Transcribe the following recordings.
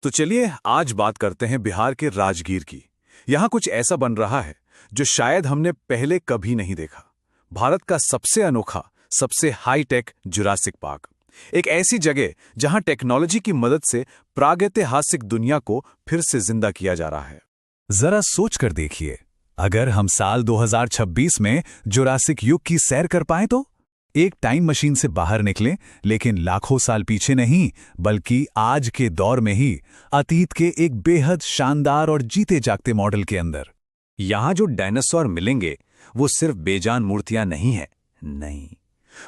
तो चलिए आज बात करते हैं बिहार के राजगीर की। यहाँ कुछ ऐसा बन रहा है जो शायद हमने पहले कभी नहीं देखा। भारत का सबसे अनोखा, सबसे हाईटेक जुरासिक पार्क। एक ऐसी जगह जहां टेक्नोलॉजी की मदद से प्रागैतिहासिक दुनिया को फिर से जिंदा किया जा रहा है। जरा सोच कर देखिए, अगर हम साल 2026 में जुरासिक युग की सैर कर पाएं तो एक टाइम मशीन से बाहर निकलें, लेकिन लाखों साल पीछे नहीं, बल्कि आज के दौर में ही, अतीत के एक बेहद शानदार और जीते जागते मॉडल के अंदर। यहां जो डायनासोर मिलेंगे वो सिर्फ बेजान मूर्तियां नहीं हैं। नहीं,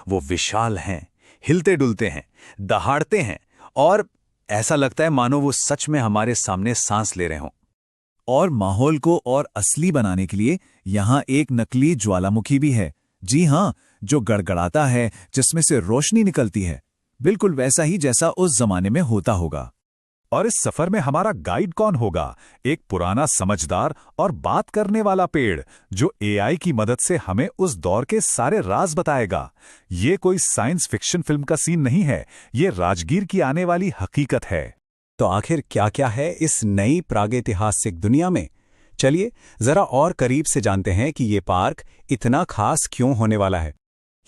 वो विशाल हैं, हिलते डुलते हैं, दहाड़ते हैं और ऐसा लगता है मानो वो सच में हमारे सामने सांस ले रहे हों। और माहौल को और असली बनाने के लिए यहां एक नकली ज्वालामुखी भी है। जी हां, जो गड़गड़ाता है, जिसमें से रोशनी निकलती है, बिल्कुल वैसा ही जैसा उस जमाने में होता होगा। और इस सफर में हमारा गाइड कौन होगा? एक पुराना, समझदार और बात करने वाला पेड़ जो एआई की मदद से हमें उस दौर के सारे राज बताएगा। ये कोई साइंस फिक्शन फिल्म का सीन नहीं है, ये राजगीर की आने वाली हकीकत है। तो आखिर क्या क्या है इस नई प्रागैतिहासिक दुनिया में? चलिए जरा और करीब से जानते हैं कि ये पार्क इतना खास क्यों होने वाला है।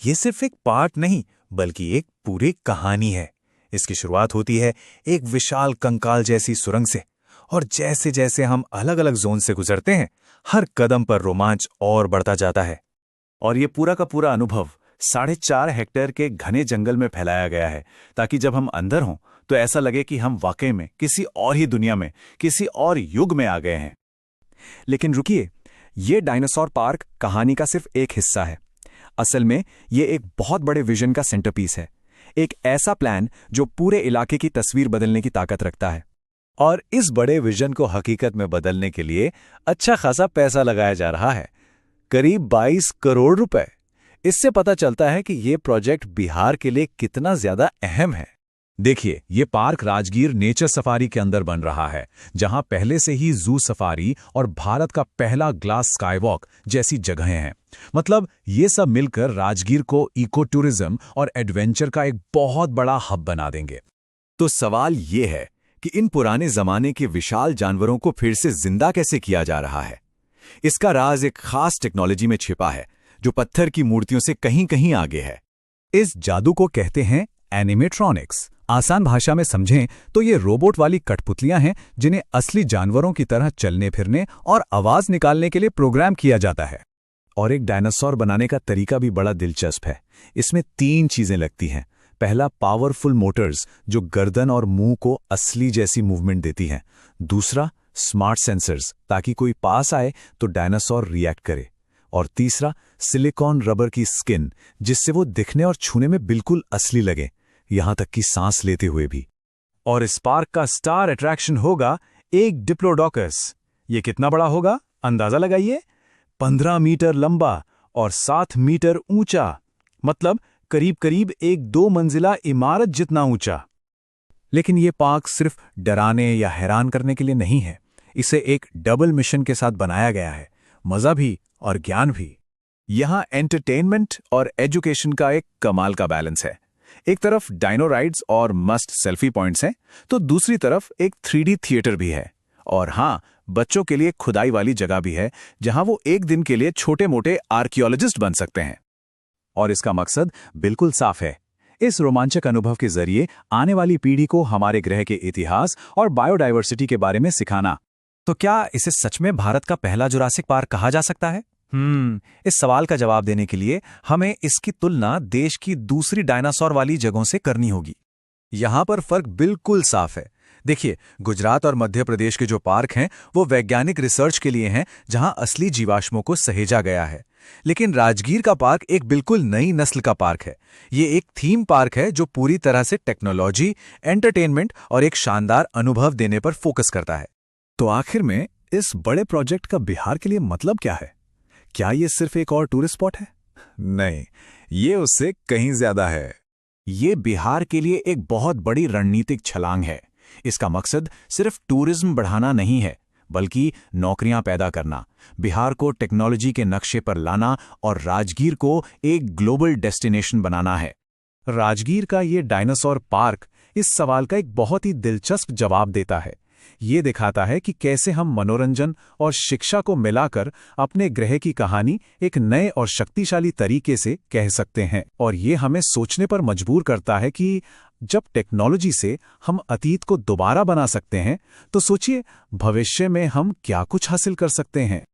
ये सिर्फ एक पार्क नहीं, बल्कि एक पूरी कहानी है। इसकी शुरुआत होती है एक विशाल कंकाल जैसी सुरंग से, और जैसे जैसे हम अलग अलग जोन से गुजरते हैं, हर कदम पर रोमांच और बढ़ता जाता है। और ये पूरा का पूरा अनुभव 4.5 हेक्टेयर के घने जंगल में फैलाया गया है, ताकि जब हम अंदर हों तो ऐसा लगे कि हम वाकई में किसी और ही दुनिया में, किसी और युग में आ गए हैं। लेकिन रुकिए, ये डायनासोर पार्क कहानी का सिर्फ एक हिस्सा है। असल में ये एक बहुत बड़े विजन का सेंटरपीस है, एक ऐसा प्लान जो पूरे इलाके की तस्वीर बदलने की ताकत रखता है। और इस बड़े विजन को हकीकत में बदलने के लिए अच्छा खासा पैसा लगाया जा रहा है, करीब 22 करोड़ रुपए। इससे पता चलता है कि ये प्रोजेक्ट बिहार के लिए कितना ज्यादा अहम है। देखिए, ये पार्क राजगीर नेचर सफारी के अंदर बन रहा है, जहां पहले से ही जू सफारी और भारत का पहला ग्लास स्काईवॉक जैसी जगहें हैं। मतलब ये सब मिलकर राजगीर को इको टूरिज्म और एडवेंचर का एक बहुत बड़ा हब बना देंगे। तो सवाल ये है कि इन पुराने जमाने के विशाल जानवरों को फिर से जिंदा कैसे किया जा रहा है? इसका राज एक खास टेक्नोलॉजी में छिपा है, जो पत्थर की मूर्तियों से कहीं कहीं आगे है। इस जादू को कहते हैं एनिमेट्रॉनिक्स। आसान भाषा में समझें तो ये रोबोट वाली कठपुतलियां हैं, जिन्हें असली जानवरों की तरह चलने फिरने और आवाज निकालने के लिए प्रोग्राम किया जाता है। और एक डायनासोर बनाने का तरीका भी बड़ा दिलचस्प है। इसमें 3 चीजें लगती हैं। पहला, पावरफुल मोटर्स जो गर्दन और मुंह को असली जैसी मूवमेंट देती हैं। दूसरा, स्मार्ट सेंसर्स, ताकि कोई पास आए तो डायनासोर रिएक्ट करे। और तीसरा, सिलिकॉन रबर की स्किन, जिससे वो दिखने और छूने में बिल्कुल असली लगे, यहां तक कि सांस लेते हुए भी। और इस पार्क का स्टार अट्रैक्शन होगा एक डिप्लोडोकस। ये कितना बड़ा होगा, अंदाजा लगाइए। 15 मीटर लंबा और 7 मीटर ऊंचा, मतलब करीब करीब एक 2 मंजिला इमारत जितना ऊंचा। लेकिन ये पार्क सिर्फ डराने या हैरान करने के लिए नहीं है। इसे एक डबल मिशन के साथ बनाया गया है, मजा भी और ज्ञान भी। यहां एंटरटेनमेंट और एजुकेशन का एक कमाल का बैलेंस है। एक तरफ डायनो राइड्स और मस्ट सेल्फी पॉइंट्स हैं, तो दूसरी तरफ एक 3D थिएटर भी है। और हां, बच्चों के लिए खुदाई वाली जगह भी है, जहां वो एक दिन के लिए छोटे मोटे आर्कियोलॉजिस्ट बन सकते हैं। और इसका मकसद बिल्कुल साफ है, इस रोमांचक अनुभव के जरिए आने वाली पीढ़ी को हमारे ग्रह के इतिहास और बायोडायवर्सिटी के बारे में सिखाना। तो क्या इसे सच में भारत का पहला जुरासिक पार्क कहा जा सकता है? इस सवाल का जवाब देने के लिए हमें इसकी तुलना देश की दूसरी डायनासोर वाली जगहों से करनी होगी। यहां पर फर्क बिल्कुल साफ है। देखिए, गुजरात और मध्य प्रदेश के जो पार्क हैं, वो वैज्ञानिक रिसर्च के लिए हैं, जहां असली जीवाश्मों को सहेजा गया है। लेकिन राजगीर का पार्क एक बिल्कुल नई नस्ल का पार्क है। ये एक थीम पार्क है जो पूरी तरह से टेक्नोलॉजी, एंटरटेनमेंट और एक शानदार अनुभव देने पर फोकस करता है। तो आखिर में इस बड़े प्रोजेक्ट का बिहार के लिए मतलब क्या है? क्या ये सिर्फ एक और टूरिस्ट स्पॉट है? नहीं, ये उससे कहीं ज्यादा है। ये बिहार के लिए एक बहुत बड़ी रणनीतिक छलांग है। इसका मकसद सिर्फ टूरिज्म बढ़ाना नहीं है, बल्कि नौकरियां पैदा करना, बिहार को टेक्नोलॉजी के नक्शे पर लाना और राजगीर को एक ग्लोबल डेस्टिनेशन बनाना है। राजगीर का ये डायनासोर पार्क इस सवाल का एक बहुत ही दिलचस्प जवाब देता है। ये दिखाता है कि कैसे हम मनोरंजन और शिक्षा को मिलाकर अपने ग्रह की कहानी एक नए और शक्तिशाली तरीके से कह सकते हैं। और ये हमें सोचने पर मजबूर करता है कि जब टेक्नोलॉजी से हम अतीत को दोबारा बना सकते हैं, तो सोचिए भविष्य में हम क्या कुछ हासिल कर सकते हैं।